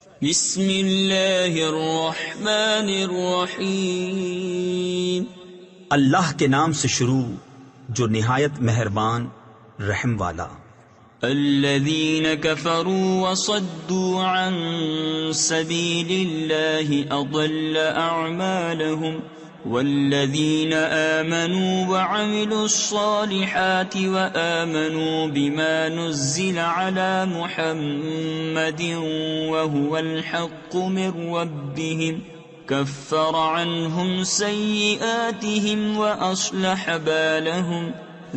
بسم اللہ الرحمن الرحیم. اللہ کے نام سے شروع جو نہایت مہربان رحم والا. الذین کفروا وصدوا عن سبیل اللہ اضل اعمالهم والذین آمنوا وعملوا الصالحات وآمنوا بما نزل على محمد وهو الحق من ربهم كفر عنهم سيئاتهم وأصلح بالهم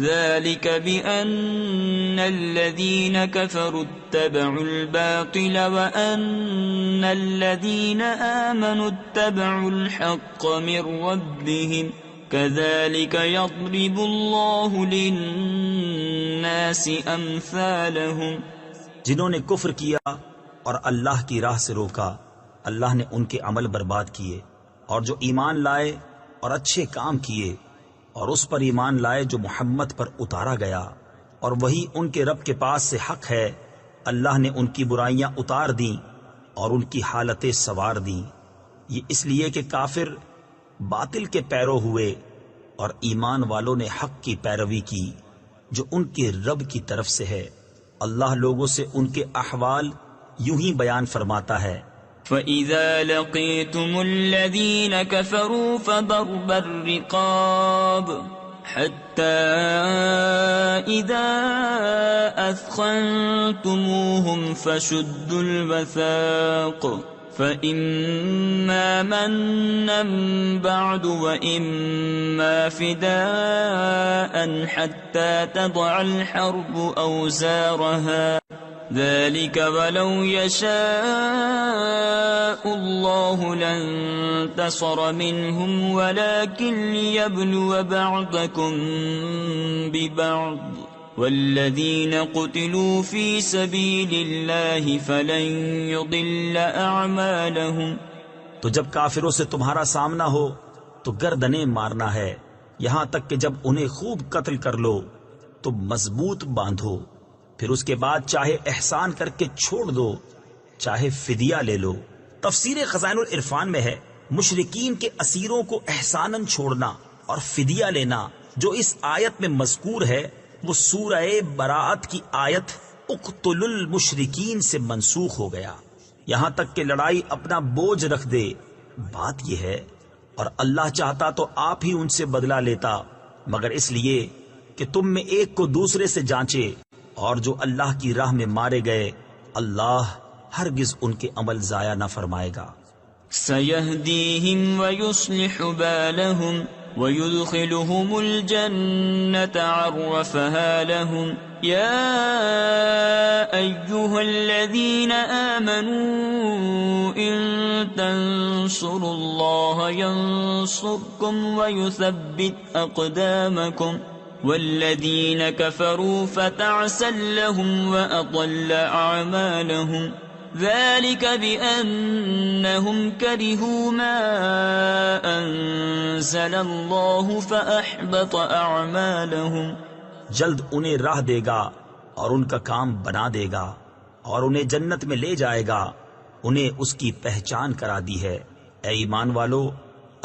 ذلك بأن الذين كفروا اتبعوا الباطل وأن الذين آمنوا اتبعوا الحق من ربهم كذلك يضرب الله للناس أمثالهم. جنہوں نے کفر کیا اور اللہ کی راہ سے روکا اللہ نے ان کے عمل برباد کیے، اور جو ایمان لائے اور اچھے کام کیے اور اس پر ایمان لائے جو محمد پر اتارا گیا اور وہی ان کے رب کے پاس سے حق ہے، اللہ نے ان کی برائیاں اتار دیں اور ان کی حالتیں سوار دیں. یہ اس لیے کہ کافر باطل کے پیرو ہوئے اور ایمان والوں نے حق کی پیروی کی جو ان کے رب کی طرف سے ہے. اللہ لوگوں سے ان کے احوال یوں ہی بیان فرماتا ہے: فَإِذَا لَقِيتُمُ الَّذِينَ كَفَرُوا فَضَرْبَ الرِّقَابِ حَتَّى إِذَا أَثْخَنْتُمُوهُمْ فَشُدُّوا الْوَثَاقَ فَإِمَّا مَنًّا بَعْدُ وَإِمَّا فِدَاءً حَتَّى تَضَعَ الْحَرْبُ أَوْزَارَهَا ذلك ولو يشاء الله لانتصر منهم ولكن ليبلو بعضكم ببعض والذين قتلوا في سبيل الله فلن يضل أعمالهم. تو جب کافروں سے تمہارا سامنا ہو تو گردنیں مارنا ہے یہاں تک کہ جب انہیں خوب قتل کر لو تو مضبوط باندھو، پھر اس کے بعد چاہے احسان کر کے چھوڑ دو چاہے فدیہ لے لو. تفسیر خزائن العرفان میں ہے مشرکین کے اسیروں کو احساناً چھوڑنا اور فدیہ لینا جو اس آیت میں مذکور ہے وہ سورہ براءت کی آیت اقتل المشرکین سے منسوخ ہو گیا، یہاں تک کہ لڑائی اپنا بوجھ رکھ دے. بات یہ ہے اور اللہ چاہتا تو آپ ہی ان سے بدلہ لیتا، مگر اس لیے کہ تم میں ایک کو دوسرے سے جانچے، اور جو اللہ کی راہ میں مارے گئے اللہ ہرگز ان کے عمل ضائع نہ فرمائے گا. سَيَهْدِيهِمْ وَيُصْلِحُ بَالَهُمْ وَيُدْخِلُهُمُ الْجَنَّةَ عَرَّفَهَا لَهُمْ. يَا أَيُّهَا الَّذِينَ آمَنُوا إِن تَنصُرُوا اللَّهَ يَنصُرْكُمْ وَيُثَبِّتْ أَقْدَامَكُمْ والذین کفروا فتعسا لهم وأضل أعمالهم ذلك بأنهم كرهوا ما أنزل الله فأحبط أعمالهم. جلد انہیں راہ دے گا اور ان کا کام بنا دے گا اور انہیں جنت میں لے جائے گا، انہیں اس کی پہچان کرا دی ہے. اے ایمان والو،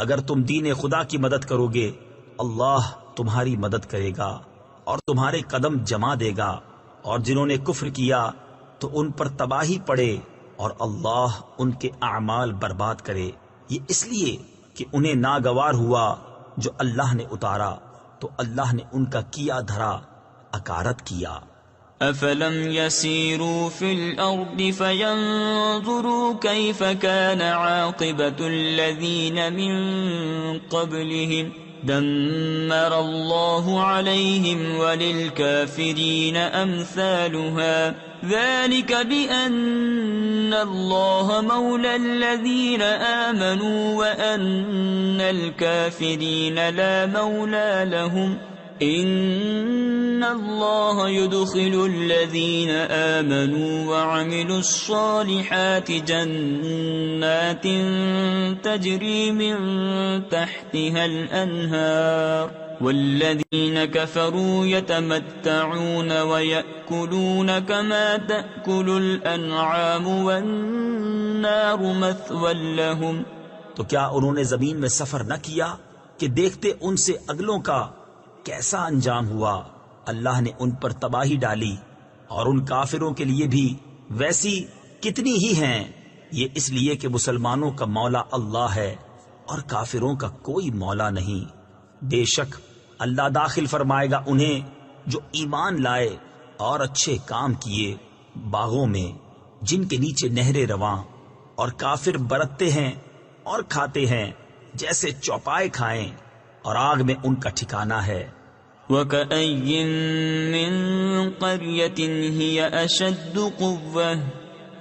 اگر تم دین خدا کی مدد کرو گے اللہ تمہاری مدد کرے گا اور تمہارے قدم جما دے گا، اور جنہوں نے کفر کیا تو ان پر تباہی پڑے اور اللہ ان کے اعمال برباد کرے. یہ اس لیے کہ انہیں ناگوار ہوا جو اللہ نے اتارا تو اللہ نے ان کا کیا دھرا اکارت کیا. افلم يسيروا في الارض فينظروا كيف كان عاقبة الذين من قبلهم دمر الله عليهم وللكافرين أمثالها ذلك بأن الله مولى الذين آمنوا وأن الكافرين لا مولى لهم إن الله يدخل الذين آمنوا وعملوا الصالحات جنات تجري من تحتها الأنهار والذين كفروا يتمتعون ويأكلون كما تأكل الأنعام والنار مثوى لهم. تو کیا انہوں نے زمین میں سفر نہ کیا کہ دیکھتے ان سے اگلوں کا کیسا انجام ہوا؟ اللہ نے ان پر تباہی ڈالی اور ان کافروں کے لیے بھی ویسی کتنی ہی ہیں. یہ اس لیے کہ مسلمانوں کا مولا اللہ ہے اور کافروں کا کوئی مولا نہیں. بے شک اللہ داخل فرمائے گا انہیں جو ایمان لائے اور اچھے کام کیے باغوں میں جن کے نیچے نہریں رواں، اور کافر برتتے ہیں اور کھاتے ہیں جیسے چوپائے کھائیں، اور آگ میں ان کا ٹھکانہ ہے. وَكَأَيٍّ مِّن قَرْيَةٍ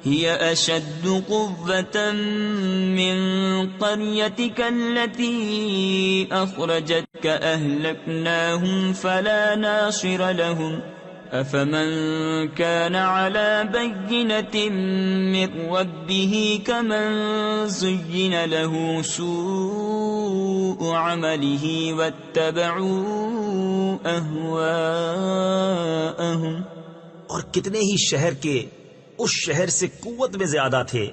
هِيَ أَشَدُّ قُوَّةً مِّن قَرْيَتِكَ الَّتِي أَخْرَجَتْكَ أَهْلَكْنَاهُمْ فَلَا نَاصِرَ لَهُمْ أَفَمَن كَانَ عَلَى بَيِّنَةٍ مِّن رَّبِّهِ كَمَن زُيِّنَ لَهُ سُوءُ عَمَلِهِ وَاتَّبَعُوا أَهْوَاءَهُمْ. اور کتنے ہی شہر کے اس شہر سے قوت میں زیادہ تھے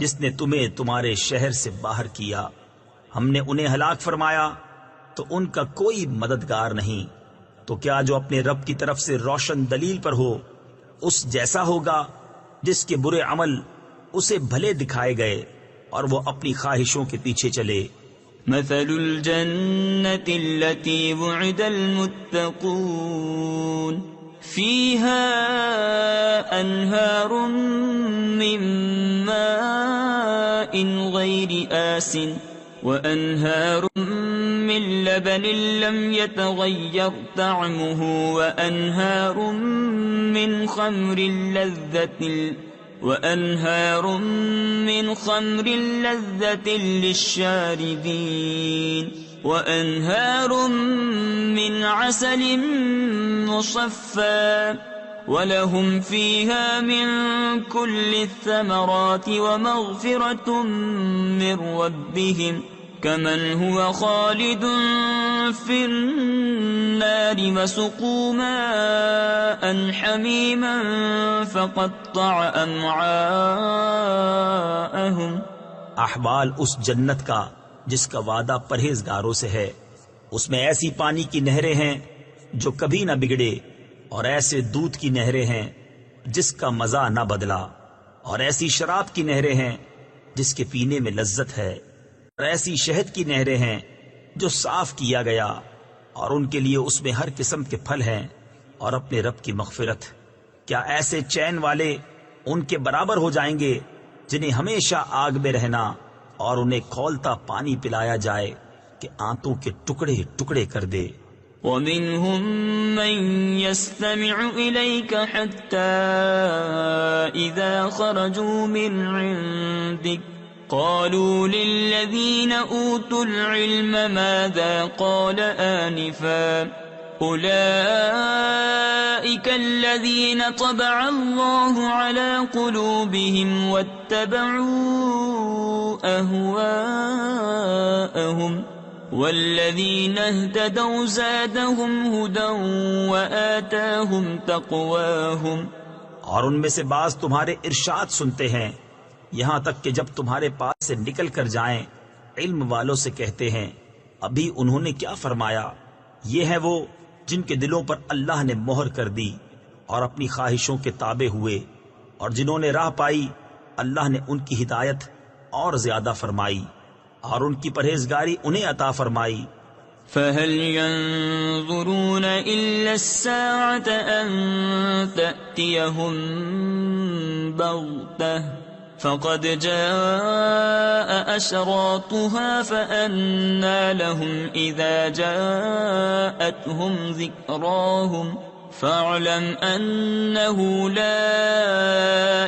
جس نے تمہیں تمہارے شہر سے باہر کیا. ہم نے انہیں ہلاک فرمایا تو ان کا کوئی مددگار نہیں. تو کیا جو اپنے رب کی طرف سے روشن دلیل پر ہو اس جیسا ہوگا جس کے برے عمل اسے بھلے دکھائے گئے اور وہ اپنی خواہشوں کے پیچھے چلے. مثل الجنة التي وعد المتقون فيها أنهار من ماء غير آسٍ وأنهار من لبن لم يتغير طعمه وأنهار من خمر لذة للشاربين وأنهار من عسل مصفى ولهم فيها من كل الثمرات ومغفرة من ربهم كمن هو خالد في النار وسقوا ماء حميما فقطع أمعاءهم. احوال اس جنت کا جس کا وعدہ پرہیزگاروں سے ہے، اس میں ایسی پانی کی نہریں ہیں جو کبھی نہ بگڑے، اور ایسے دودھ کی نہریں ہیں جس کا مزہ نہ بدلا، اور ایسی شراب کی نہریں ہیں جس کے پینے میں لذت ہے، اور ایسی شہد کی نہریں ہیں جو صاف کیا گیا، اور ان کے لیے اس میں ہر قسم کے پھل ہیں اور اپنے رب کی مغفرت. کیا ایسے چین والے ان کے برابر ہو جائیں گے جنہیں ہمیشہ آگ میں رہنا اور انہیں کھولتا پانی پلایا جائے کہ آنتوں کے ٹکڑے ٹکڑے کر دے. وَمِنْهُمْ مَنْ يَسْتَمِعُ إِلَيْكَ حَتَّى إِذَا خَرَجُوا مِنْ عِنْدِكَ قَالُوا لِلَّذِينَ أُوتُوا الْعِلْمَ مَاذَا قَالَ آنِفًا أُولَئِكَ الَّذِينَ طَبَعَ اللَّهُ عَلَى قُلُوبِهِمْ وَاتَّبَعُوا أَهْوَاءَهُمْ والذین اہتدوا زادهم هدى وآتاهم تقواهم. اور ان میں سے بعض تمہارے ارشاد سنتے ہیں یہاں تک کہ جب تمہارے پاس سے نکل کر جائیں علم والوں سے کہتے ہیں ابھی انہوں نے کیا فرمایا. یہ ہیں وہ جن کے دلوں پر اللہ نے مہر کر دی اور اپنی خواہشوں کے تابع ہوئے، اور جنہوں نے راہ پائی اللہ نے ان کی ہدایت اور زیادہ فرمائی اور ان کی پرہیزگاری انہیں عطا فرمائی. فَهَلْ يَنظُرُونَ إِلَّا السَّاعَةَ أَن تَأْتِيَهُم بَغْتَةً فَقَدْ جَاءَ أَشْرَاطُهَا فَأَنَّىٰ لَهُمْ إِذَا جَاءَتْهُمْ ذِكْرَاهُمْ فاعلم أنه لا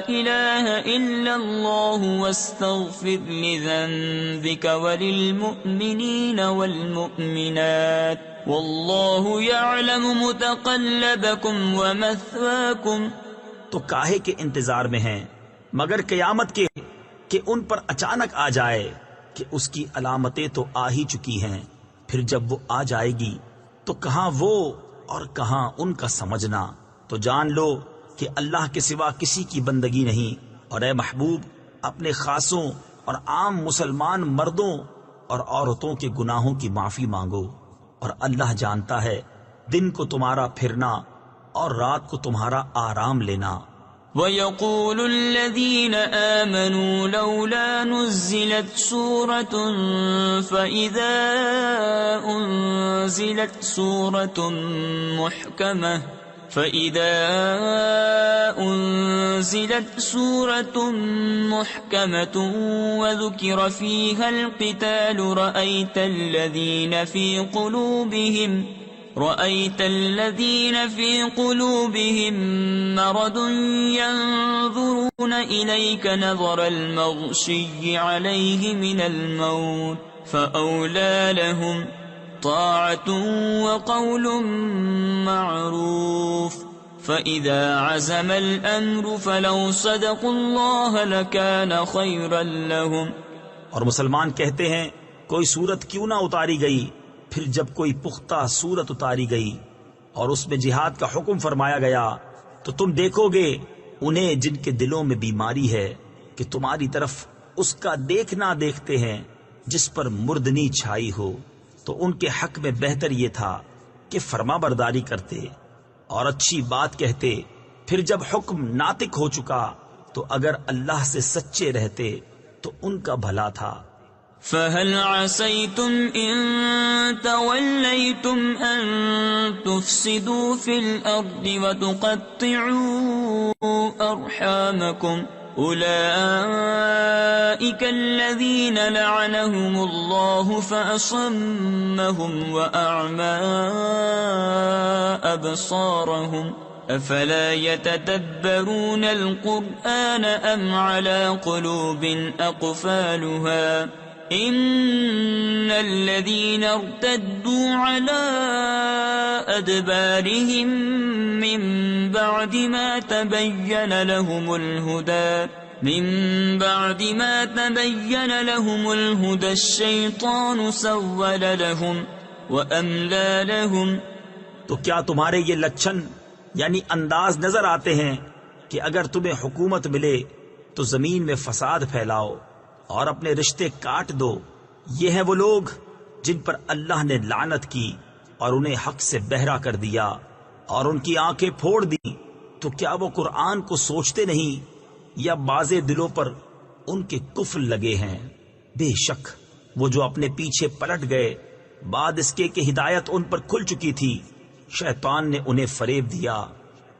إله إلا الله واستغفر لذنبك وللمؤمنين والمؤمنات والله يعلم متقلبكم ومثواكم. تو کاہے کے انتظار میں ہیں مگر قیامت کے کہ ان پر اچانک آ جائے کہ اس کی علامتیں تو آ ہی چکی ہیں. پھر جب وہ آ جائے گی تو کہاں وہ اور کہاں ان کا سمجھنا. تو جان لو کہ اللہ کے سوا کسی کی بندگی نہیں. اور اے محبوب اپنے خاصوں اور عام مسلمان مردوں اور عورتوں کے گناہوں کی معافی مانگو. اور اللہ جانتا ہے دن کو تمہارا پھرنا اور رات کو تمہارا آرام لینا. وَيَقُولُ الَّذِينَ آمَنُوا لَوْلَا نُزِّلَتْ سُورَةٌ فَإِذَا أُنزِلَتْ سُورَةٌ مُحْكَمَةٌ وَذُكِرَ فِيهَا الْقِتَالُ رَأَيْتَ الَّذِينَ فِي قُلُوبِهِم مَّرَضٌ يَنظُرُونَ إِلَيْكَ نَظَرَ الْمَغْشِيِّ عَلَيْهِ مِنَ الْمَوْتِ فَأَوْلَىٰ لَهُمْ طَاعَةٌ وَقَوْلٌ مَّعْرُوفٌ فَإِذَا عَزَمَ الْأَمْرُ فَلَوْ صَدَقُوا اللَّهَ لَكَانَ خَيْرًا لَّهُمْ. اور مسلمان کہتے ہیں کوئی صورت کیوں نہ اتاری گئی. پھر جب کوئی پختہ صورت اتاری گئی اور اس میں جہاد کا حکم فرمایا گیا تو تم دیکھو گے انہیں جن کے دلوں میں بیماری ہے کہ تمہاری طرف اس کا دیکھنا دیکھتے ہیں جس پر مردنی چھائی ہو. تو ان کے حق میں بہتر یہ تھا کہ فرما برداری کرتے اور اچھی بات کہتے. پھر جب حکم ناطق ہو چکا تو اگر اللہ سے سچے رہتے تو ان کا بھلا تھا. فَهَلْ عَسَيْتُمْ إِن تَوَلَّيْتُمْ أَن تُفْسِدُوا فِي الْأَرْضِ وَتُقَطِّعُوا أَرْحَامَكُمْ أُولَئِكَ الَّذِينَ لَعَنَهُمُ اللَّهُ فَأَصَمَّهُمْ وَأَعْمَىٰ أَبْصَارَهُمْ أَفَلَا يَتَدَبَّرُونَ الْقُرْآنَ أَمْ عَلَىٰ قُلُوبٍ أَقْفَالُهَا إِنَّ الَّذِينَ ارْتَدُّوا عَلَىٰ أَدْبَارِهِم مِّن بَعْدِ مَا تَبَيَّنَ لَهُمُ الْهُدَى الشَّيْطَانُ سَوَّلَ لَهُمْ وَأَمْلَىٰ لَهُمْ. تو کیا تمہارے یہ لچھن یعنی انداز نظر آتے ہیں کہ اگر تمہیں حکومت ملے تو زمین میں فساد پھیلاؤ اور اپنے رشتے کاٹ دو. یہ ہیں وہ لوگ جن پر اللہ نے لعنت کی اور انہیں حق سے بہرا کر دیا اور ان کی آنکھیں پھوڑ دی. تو کیا وہ قرآن کو سوچتے نہیں یا باز دلوں پر ان کے کفر لگے ہیں؟ بے شک وہ جو اپنے پیچھے پلٹ گئے بعد اس کے کہ ہدایت ان پر کھل چکی تھی شیطان نے انہیں فریب دیا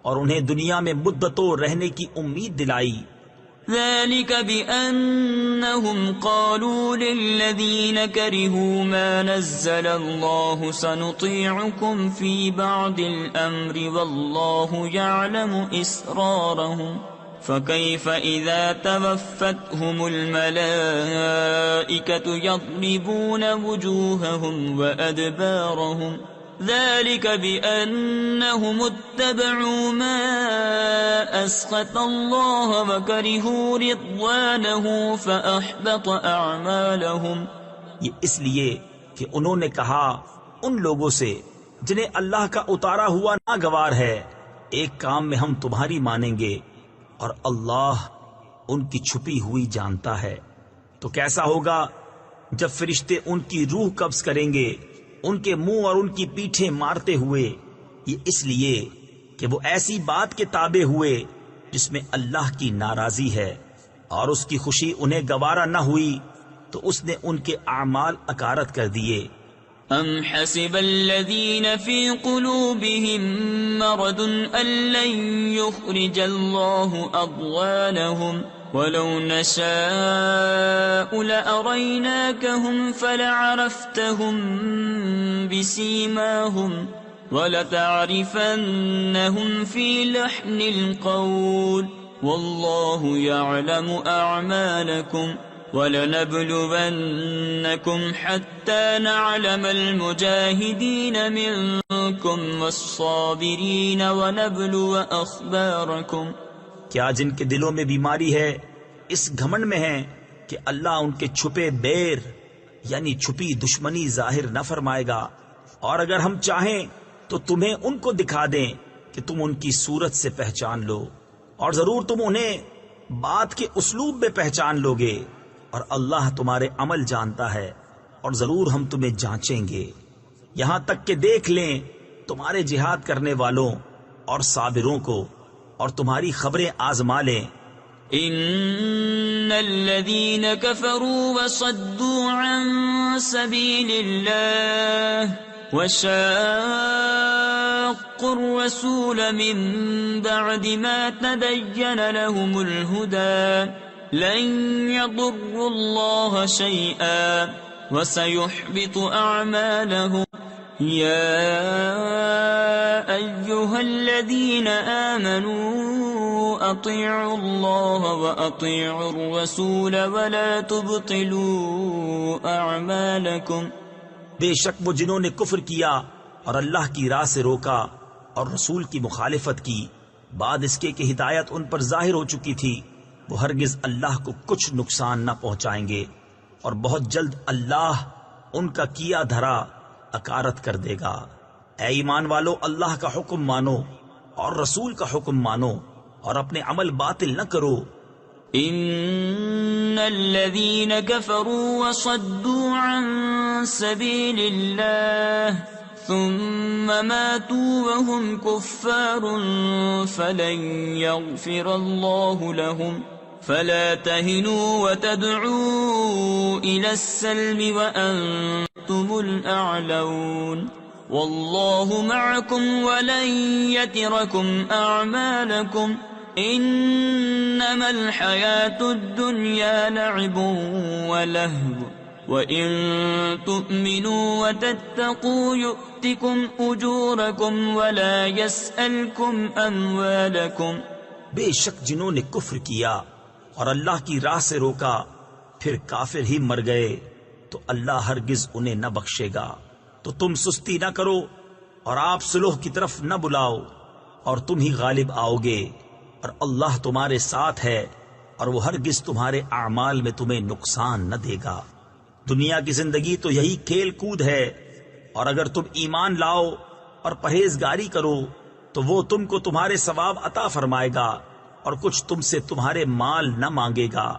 اور انہیں دنیا میں مدتوں رہنے کی امید دلائی. ذلك بأنهم قالوا للذين كرهوا ما نزل الله سنطيعكم في بعض الأمر والله يعلم إسرارهم فكيف إذا توفتهم الملائكة يضربون وجوههم وأدبارهم ذلك بأنهم اتبعوا ما أسخط الله وكرهوا رضوانه فأحبط أعمالهم. یہ اس لیے کہ انہوں نے کہا ان لوگوں سے جنہیں اللہ کا اتارا ہوا ناگوار ہے ایک کام میں ہم تمہاری مانیں گے اور اللہ ان کی چھپی ہوئی جانتا ہے. تو کیسا ہوگا جب فرشتے ان کی روح قبض کریں گے ان کے منہ اور ان کی پیٹھیں مارتے ہوئے. یہ اس لیے کہ وہ ایسی بات کے تابع ہوئے جس میں اللہ کی ناراضی ہے اور اس کی خوشی انہیں گوارا نہ ہوئی تو اس نے ان کے اعمال اکارت کر دیے. ام حسب الذين في قلوبهم مرض ان لن يخرج الله اضغانهم ولو نشاء لأريناكهم فلعرفتهم بسيماهم وَلَتَعْرِفَنَّهُمْ فِي لَحْنِ الْقَوْلِ وَاللَّهُ يَعْلَمُ أَعْمَالَكُمْ وَلَنَبْلُوَنَّكُمْ حَتَّى نَعْلَمَ الْمُجَاهِدِينَ مِنْكُمْ وَالصَّابِرِينَ وَنَبْلُوَ أَخْبَارَكُمْ۔ کیا جن کے دلوں میں بیماری ہے اس گھمنڈ میں ہے کہ اللہ ان کے چھپے بیر یعنی چھپی دشمنی ظاہر نہ فرمائے گا، اور اگر ہم چاہیں تو تمہیں ان کو دکھا دیں کہ تم ان کی صورت سے پہچان لو، اور ضرور تم انہیں بات کے اسلوب میں پہچان لوگے، اور اللہ تمہارے عمل جانتا ہے، اور ضرور ہم تمہیں جانچیں گے، یہاں تک کہ دیکھ لیں تمہارے جہاد کرنے والوں اور صابروں کو، اور تمہاری خبریں آزما لیں۔ ان الذين كفروا وصدوا عن سبيل الله وشاقوا الرسول من بعد ما تبين لهم الهدى لن يضروا الله شيئا وسيحبط أعمالهم يا أيها الذين آمنوا أطيعوا الله وأطيعوا الرسول ولا تبطلوا أعمالكم۔ بے شک وہ جنہوں نے کفر کیا اور اللہ کی راہ سے روکا اور رسول کی مخالفت کی بعد اس کے کہ ہدایت ان پر ظاہر ہو چکی تھی، وہ ہرگز اللہ کو کچھ نقصان نہ پہنچائیں گے، اور بہت جلد اللہ ان کا کیا دھرا اکارت کر دے گا۔ اے ایمان والو، اللہ کا حکم مانو اور رسول کا حکم مانو، اور اپنے عمل باطل نہ کرو۔ ان الذين كفروا وصدوا عن سبيل الله ثم ماتوا وهم كفار فلن يغفر الله لهم فلا تهنوا وتدعوا إلى السلم وأنتم الأعلون والله معكم ولن يتركم أعمالكم إنما الحياة الدنيا لعب ولهو وَإِن تُؤْمِنُوا وَتَتَّقُوا يُؤْتِكُمْ أُجُورَكُمْ وَلَا يَسْأَلْكُمْ أَمْوَالَكُمْ۔ بے شک جنہوں نے کفر کیا اور اللہ کی راہ سے روکا پھر کافر ہی مر گئے تو اللہ ہرگز انہیں نہ بخشے گا۔ تو تم سستی نہ کرو اور آپ صلح کی طرف نہ بلاؤ، اور تم ہی غالب آؤ گے، اور اللہ تمہارے ساتھ ہے، اور وہ ہرگز تمہارے اعمال میں تمہیں نقصان نہ دے گا۔ دنیا کی زندگی تو یہی کھیل کود ہے، اور اگر تم ایمان لاؤ اور پرہیزگاری کرو تو وہ تم کو تمہارے ثواب عطا فرمائے گا، اور کچھ تم سے تمہارے مال نہ مانگے گا۔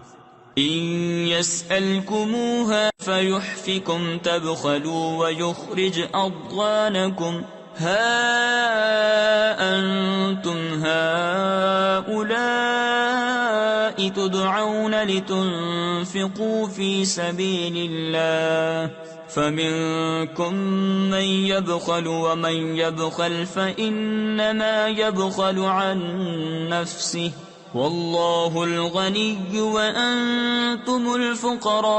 إن يسألكموها فيحفكم تبخلوا ويخرج أضغانكم ها أنتم هؤلاء تدعون لتنفقوا في سبيل الله فمنكم من يبخل ومن يبخل فإنما يبخل عن نفسه والله الغني وأنتم الفقراء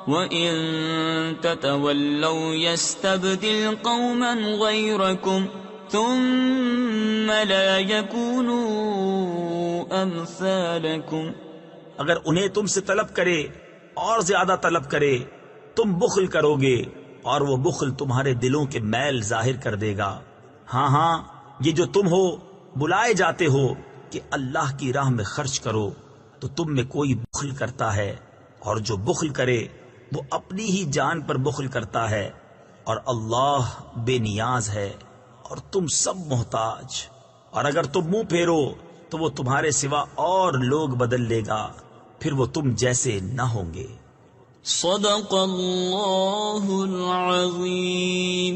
وإن تتولوا يستبدل قوما غيركم ثم لا يكونوا أمثالكم۔ اگر انہیں تم سے طلب کرے اور زیادہ طلب کرے تم بخل کرو گے، اور وہ بخل تمہارے دلوں کے میل ظاہر کر دے گا۔ ہاں ہاں، یہ جو تم ہو بلائے جاتے ہو کہ اللہ کی راہ میں خرچ کرو، تو تم میں کوئی بخل کرتا ہے، اور جو بخل کرے وہ اپنی ہی جان پر بخل کرتا ہے، اور اللہ بے نیاز ہے اور تم سب محتاج۔ اور اگر تم منہ پھیرو تو وہ تمہارے سوا اور لوگ بدل لے گا، پھر وہ تم جیسے نہ ہوں گے۔ صدق اللہ العظیم۔